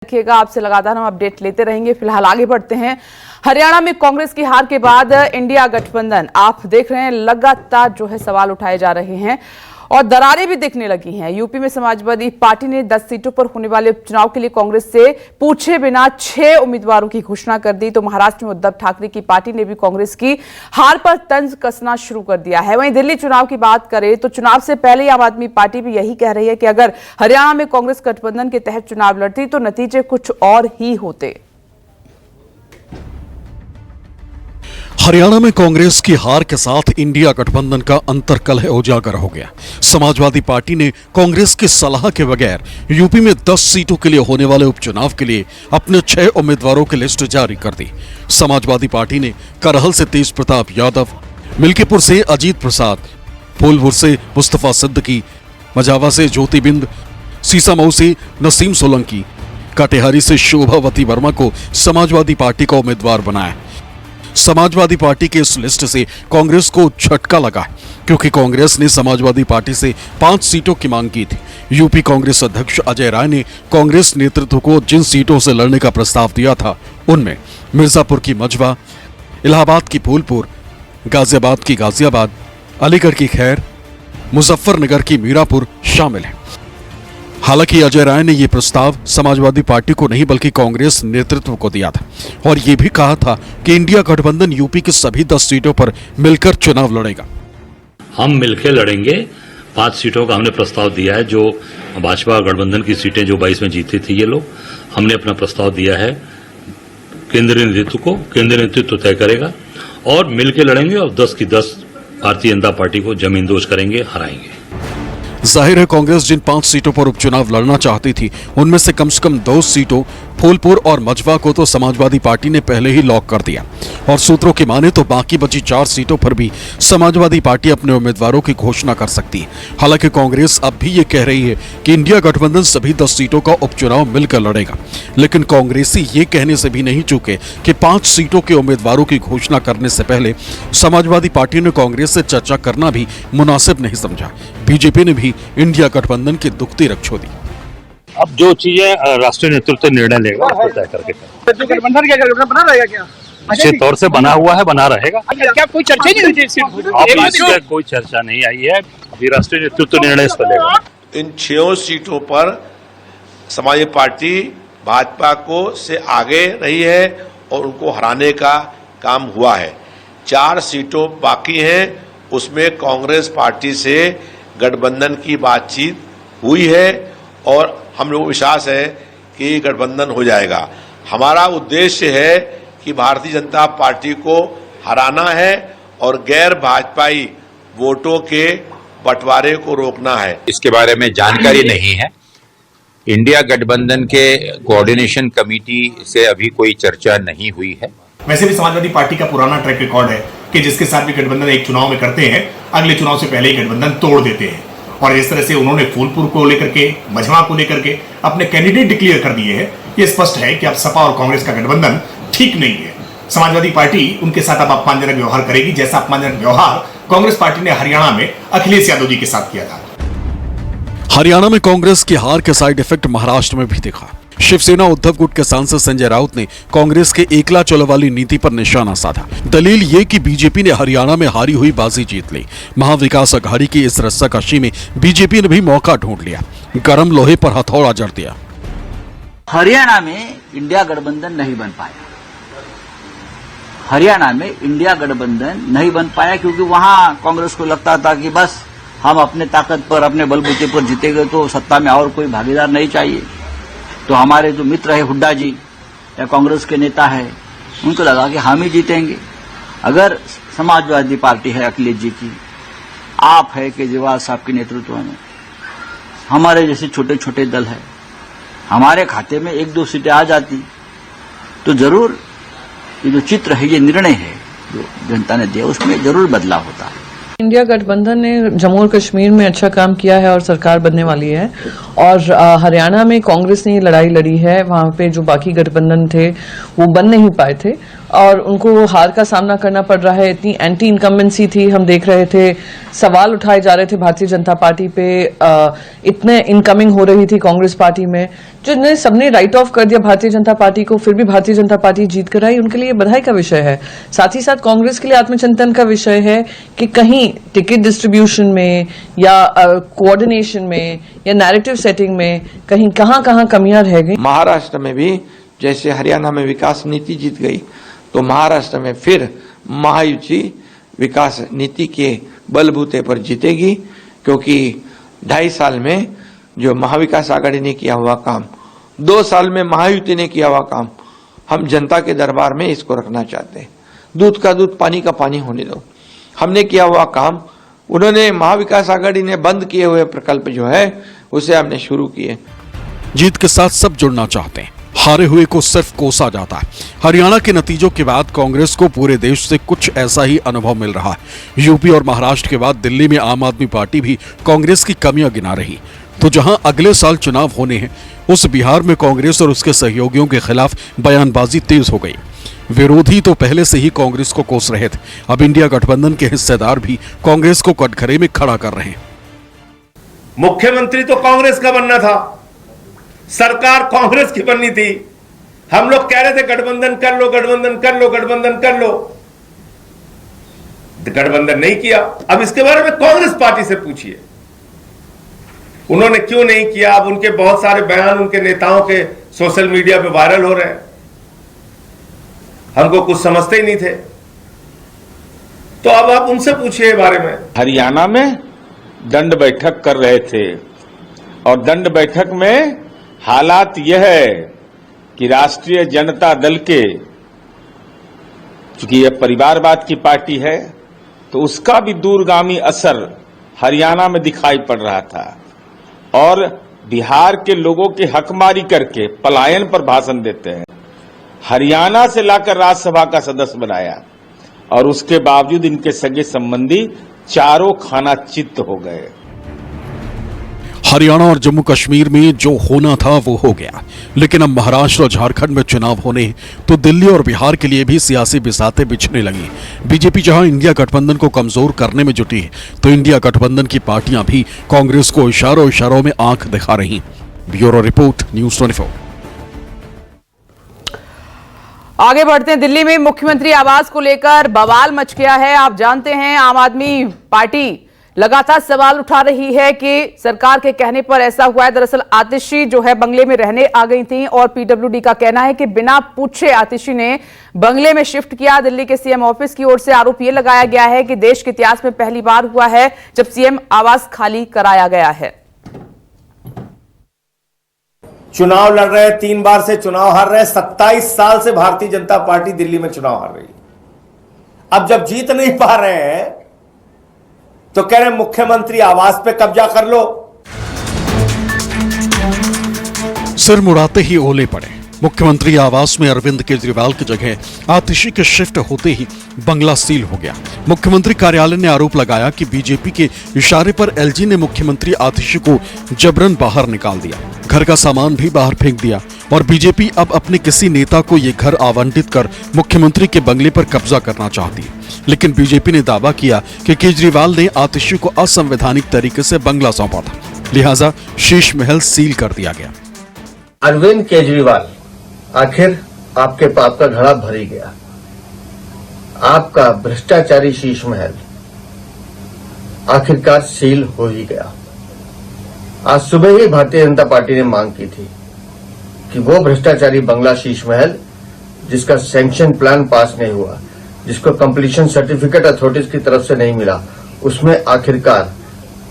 रखिएगा, आपसे लगातार हम अपडेट लेते रहेंगे। फिलहाल आगे बढ़ते हैं। हरियाणा में कांग्रेस की हार के बाद इंडिया गठबंधन, आप देख रहे हैं लगातार जो है सवाल उठाए जा रहे हैं और दरारें भी दिखने लगी हैं। यूपी में समाजवादी पार्टी ने 10 सीटों पर होने वाले उपचुनाव के लिए कांग्रेस से पूछे बिना 6 उम्मीदवारों की घोषणा कर दी। तो महाराष्ट्र में उद्धव ठाकरे की पार्टी ने भी कांग्रेस की हार पर तंज कसना शुरू कर दिया है। वहीं दिल्ली चुनाव की बात करें तो चुनाव से पहले आम आदमी पार्टी भी यही कह रही है कि अगर हरियाणा में कांग्रेस गठबंधन के तहत चुनाव लड़ती तो नतीजे कुछ और ही होते। हरियाणा में कांग्रेस की हार के साथ इंडिया गठबंधन का अंतर्कलह उजागर हो गया। समाजवादी पार्टी ने कांग्रेस की सलाह के बगैर यूपी में 10 सीटों के लिए होने वाले उपचुनाव के लिए अपने 6 उम्मीदवारों की लिस्ट जारी कर दी। समाजवादी पार्टी ने करहल से तेज प्रताप यादव, मिल्कीपुर से अजीत प्रसाद, फूलपुर से मुस्तफा सिद्दीकी, मझावा से ज्योतिबिंद, सीसामऊ से नसीम सोलंकी, कटिहारी से शोभावती वर्मा को समाजवादी पार्टी का उम्मीदवार बनाया। समाजवादी पार्टी के इस लिस्ट से कांग्रेस को झटका लगा क्योंकि कांग्रेस ने समाजवादी पार्टी से 5 सीटों की मांग की थी। यूपी कांग्रेस अध्यक्ष अजय राय ने कांग्रेस नेतृत्व को जिन सीटों से लड़ने का प्रस्ताव दिया था उनमें मिर्जापुर की मझवा, इलाहाबाद की फूलपुर, गाजियाबाद की गाजियाबाद, अलीगढ़ की खैर, मुजफ्फरनगर की मीरापुर शामिल है। हालांकि अजय राय ने यह प्रस्ताव समाजवादी पार्टी को नहीं बल्कि कांग्रेस नेतृत्व को दिया था और यह भी कहा था कि इंडिया गठबंधन यूपी की सभी 10 सीटों पर मिलकर चुनाव लड़ेगा। हम मिलकर लड़ेंगे। 5 सीटों का हमने प्रस्ताव दिया है, जो भाजपा गठबंधन की सीटें जो 22 में जीती थी ये लोग, हमने अपना प्रस्ताव दिया है केंद्रीय नेतृत्व को। केंद्रीय नेतृत्व तय करेगा और मिलकर लड़ेंगे और 10 की 10 भारतीय जनता पार्टी को जमींदोज करेंगे, हराएंगे। जाहिर है कांग्रेस जिन 5 सीटों पर उपचुनाव लड़ना चाहती थी उनमें से कम 2 सीटों फूलपुर और मझवा को तो समाजवादी पार्टी ने पहले ही लॉक कर दिया और सूत्रों की माने तो बाकी बची 4 सीटों पर भी समाजवादी पार्टी अपने उम्मीदवारों की घोषणा कर सकती है। हालांकि कांग्रेस अब भी ये कह रही है कि इंडिया गठबंधन सभी 10 सीटों का उपचुनाव मिलकर लड़ेगा, लेकिन कांग्रेसी ये कहने से भी नहीं चूके कि 5 सीटों के उम्मीदवारों की घोषणा करने से पहले समाजवादी पार्टी ने कांग्रेस से चर्चा करना भी मुनासिब नहीं समझा। बीजेपी ने भी इंडिया गठबंधन की दुखती रख छोड़ी। अब जो चीजें राष्ट्रीय नेतृत्व निर्णय लेगा उसको तय करके गठबंधन क्या बना रहेगा क्या? अच्छे तौर से बना हुआ है, बना रहेगा। क्या कोई चर्चा नहीं हुई थी? इसमें कोई चर्चा नहीं आई है, अभी राष्ट्रीय नेतृत्व निर्णय इस पर लेगा। इन 6 सीटों पर समाजवादी पार्टी भाजपा को से आगे रही है और उनको हराने का काम हुआ है। 4 सीटों बाकी हैं, उसमें कांग्रेस पार्टी से गठबंधन की बातचीत हुई है और हम लोग विश्वास है कि गठबंधन हो जाएगा। हमारा उद्देश्य है कि भारतीय जनता पार्टी को हराना है और गैर भाजपाई वोटों के बंटवारे को रोकना है। इसके बारे में जानकारी नहीं है। इंडिया गठबंधन के कोऑर्डिनेशन कमेटी से अभी कोई चर्चा नहीं हुई है। वैसे भी समाजवादी पार्टी का पुराना ट्रैक रिकॉर्ड है कि जिसके साथ भी गठबंधन एक चुनाव में करते हैं, अगले चुनाव से पहले ही गठबंधन तोड़ देते हैं और इस तरह से उन्होंने फूलपुर को लेकर के, मझवा को लेकर के अपने कैंडिडेट डिक्लेयर कर दिए हैं। ये स्पष्ट है कि अब सपा और कांग्रेस का गठबंधन ठीक नहीं है। समाजवादी पार्टी उनके साथ अब अपमानजनक व्यवहार करेगी, जैसा अपमानजनक व्यवहार कांग्रेस पार्टी ने हरियाणा में अखिलेश यादव जी के साथ किया था। हरियाणा में कांग्रेस की हार के साइड इफेक्ट महाराष्ट्र में भी दिखा। शिवसेना उद्धव गुट के सांसद संजय राउत ने कांग्रेस के एकला चलो वाली नीति पर निशाना साधा। दलील ये कि बीजेपी ने हरियाणा में हारी हुई बाजी जीत ली। महाविकास अघाड़ी की इस रस्साकशी में बीजेपी ने भी मौका ढूंढ लिया, गर्म लोहे पर हथौड़ा जड़ दिया। हरियाणा में इंडिया गठबंधन नहीं बन पाया। हरियाणा में इंडिया गठबंधन नहीं बन पाया क्योंकि वहां कांग्रेस को लगता था कि बस हम अपने ताकत पर, अपने बलबूते पर जीतेंगे तो सत्ता में और कोई भागीदार नहीं चाहिए। तो हमारे जो मित्र है हुड्डा जी या कांग्रेस के नेता है, उनको लगा कि हम ही जीतेंगे। अगर समाजवादी पार्टी है अखिलेश जी की, आप है केजरीवाल साहब के नेतृत्व में, हमारे जैसे छोटे छोटे दल है, हमारे खाते में 1-2 सीटें आ जाती तो जरूर ये जो चित्र है, ये निर्णय है जो जनता ने दिया, उसमें जरूर बदलाव होता है। इंडिया गठबंधन ने जम्मू और कश्मीर में अच्छा काम किया है और सरकार बनने वाली है और हरियाणा में कांग्रेस ने ये लड़ाई लड़ी है। वहां पे जो बाकी गठबंधन थे वो बन नहीं पाए थे और उनको हार का सामना करना पड़ रहा है। इतनी एंटी इनकम्बेंसी थी, हम देख रहे थे, सवाल उठाए जा रहे थे भारतीय जनता पार्टी पे, इतने इनकमिंग हो रही थी कांग्रेस पार्टी में, जो सबने राइट ऑफ कर दिया भारतीय जनता पार्टी को, फिर भी भारतीय जनता पार्टी जीत कर आई। उनके लिए बधाई का विषय है। साथ ही साथ कांग्रेस के लिए आत्मचिंतन का विषय है कि कहीं टिकट डिस्ट्रीब्यूशन में या कोऑर्डिनेशन में या नैरेटिव सेटिंग में कहीं कहां कमियां रह गई। महाराष्ट्र में भी जैसे हरियाणा में विकास नीति जीत गई, तो महाराष्ट्र में फिर महायुति विकास नीति के बलबूते पर जीतेगी, क्योंकि 2.5 साल में जो महाविकास आघाड़ी ने किया हुआ काम, 2 साल में महायुति ने किया हुआ काम, हम जनता के दरबार में इसको रखना चाहते हैं। दूध का दूध पानी का पानी होने दो। हमने किया हुआ काम, उन्होंने महाविकास आघाड़ी ने बंद किए हुए प्रकल्प जो है उसे हमने शुरू किए। जीत के साथ सब जुड़ना चाहते हैं, हारे हुए को सिर्फ कोसा जाता है। हरियाणा के नतीजों के बाद कांग्रेस को पूरे देश से कुछ ऐसा ही अनुभव मिल रहा है। यूपी और महाराष्ट्र के बाद दिल्ली में आम आदमी पार्टी भी कांग्रेस की कमियां गिना रही, तो जहां अगले साल चुनाव होने हैं, उस बिहार में कांग्रेस और उसके सहयोगियों के खिलाफ बयानबाजी तेज हो गई। विरोधी तो पहले से ही कांग्रेस को कोस रहे थे, अब इंडिया गठबंधन के हिस्सेदार भी कांग्रेस को कटघरे में खड़ा कर रहे हैं। मुख्यमंत्री तो कांग्रेस का बनना था, सरकार कांग्रेस की बननी थी। हम लोग कह रहे थे गठबंधन कर लो, गठबंधन कर लो, गठबंधन कर लो, गठबंधन नहीं किया। अब इसके बारे में कांग्रेस पार्टी से पूछिए, उन्होंने क्यों नहीं किया। अब उनके बहुत सारे बयान उनके नेताओं के सोशल मीडिया पे वायरल हो रहे हैं, हमको कुछ समझते ही नहीं थे। तो अब आप उनसे पूछिए बारे में। हरियाणा में दंड बैठक कर रहे थे, और दंड बैठक में हालात यह है कि राष्ट्रीय जनता दल के, चूंकि यह परिवारवाद की पार्टी है, तो उसका भी दूरगामी असर हरियाणा में दिखाई पड़ रहा था, और बिहार के लोगों के हकमारी करके पलायन पर भाषण देते हैं। हरियाणा से लाकर राज्यसभा का सदस्य बनाया, और उसके बावजूद इनके सगे संबंधी चारों खाना चित्त हो गए। हरियाणा और जम्मू कश्मीर में जो होना था वो हो गया, लेकिन अब महाराष्ट्र और झारखंड में चुनाव होने तो दिल्ली और बिहार के लिए भी सियासी बिसातें बिछने लगी। बीजेपी जहां इंडिया गठबंधन को कमजोर करने में जुटी है, तो इंडिया गठबंधन की पार्टियां भी कांग्रेस को इशारों में आंख दिखा रही। Bureau report, news 24। आगे बढ़ते हैं। दिल्ली में मुख्यमंत्री आवास को लेकर बवाल मच गया है। आप जानते हैं, आम आदमी पार्टी लगातार सवाल उठा रही है कि सरकार के कहने पर ऐसा हुआ है। दरअसल आतिशी जो है बंगले में रहने आ गई थी, और पीडब्ल्यूडी का कहना है कि बिना पूछे आतिशी ने बंगले में शिफ्ट किया। दिल्ली के सीएम ऑफिस की ओर से आरोप यह लगाया गया है कि देश के इतिहास में पहली बार हुआ है जब सीएम आवास खाली कराया गया है। चुनाव लड़ रहे, 3 बार से चुनाव हार रहे, 27 साल से भारतीय जनता पार्टी दिल्ली में चुनाव हार रही है। अब जब जीत नहीं पा रहे हैं तो कह रहे मुख्यमंत्री आवास पे कब्जा कर लो। सिर मुड़ाते ही ओले पड़े। मुख्यमंत्री आवास में अरविंद केजरीवाल की जगह आतिशी के शिफ्ट होते ही बंगला सील हो गया। मुख्यमंत्री कार्यालय ने आरोप लगाया कि बीजेपी के इशारे पर एलजी ने मुख्यमंत्री आतिशी को जबरन बाहर निकाल दिया, घर का सामान भी बाहर फेंक दिया, और बीजेपी अब अपने किसी नेता को ये घर आवंटित कर मुख्यमंत्री के बंगले पर कब्जा करना चाहती है। लेकिन बीजेपी ने दावा किया कि केजरीवाल ने आतिशी को असंवैधानिक तरीके से बंगला सौंपा था, लिहाजा शीश महल सील कर दिया गया। अरविंद केजरीवाल, आखिर आपके पाप का घड़ा भर ही गया। आपका भ्रष्टाचारी शीश महल आखिरकार सील हो ही गया। आज सुबह ही भारतीय जनता पार्टी ने मांग की थी कि वो भ्रष्टाचारी बंगला शीश महल, जिसका सैंक्शन प्लान पास नहीं हुआ, जिसको कंप्लीशन सर्टिफिकेट अथॉरिटीज की तरफ से नहीं मिला, उसमें आखिरकार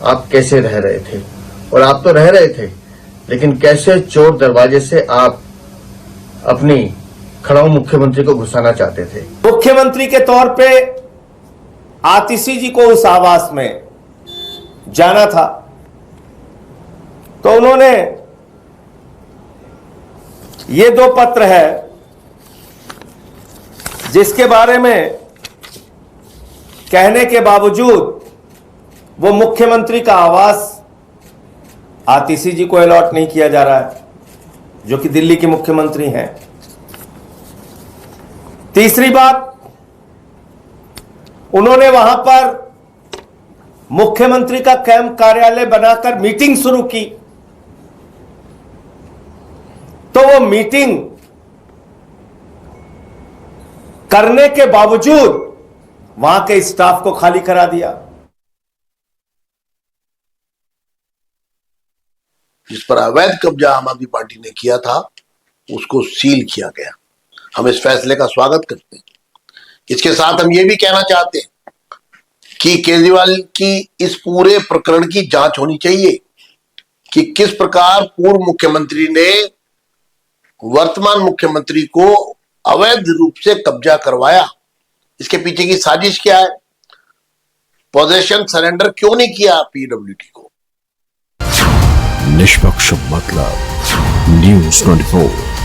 आप कैसे रह रहे थे। और आप तो रह रहे थे, लेकिन कैसे चोर दरवाजे से आप अपनी खड़ाऊ मुख्यमंत्री को घुसाना चाहते थे। मुख्यमंत्री के तौर पे आतिशी जी को उस आवास में जाना था, तो उन्होंने ये 2 पत्र है जिसके बारे में कहने के बावजूद वो मुख्यमंत्री का आवास आतिशी जी को अलॉट नहीं किया जा रहा है, जो कि दिल्ली के मुख्यमंत्री हैं। तीसरी बात, उन्होंने वहां पर मुख्यमंत्री का कैंप कार्यालय बनाकर मीटिंग शुरू की, तो वो मीटिंग करने के बावजूद वहां के स्टाफ को खाली करा दिया। जिस पर अवैध कब्जा आम आदमी पार्टी ने किया था उसको सील किया गया। हम इस फैसले का स्वागत करते हैं। इसके साथ हम ये भी कहना चाहते हैं कि केजरीवाल की इस पूरे प्रकरण की जांच होनी चाहिए कि किस प्रकार पूर्व मुख्यमंत्री ने वर्तमान मुख्यमंत्री को अवैध रूप से कब्जा करवाया, इसके पीछे की साजिश क्या है, पोजेशन सरेंडर क्यों नहीं किया पीडब्ल्यूडी को। निष्पक्ष मतलब न्यूज़ 24।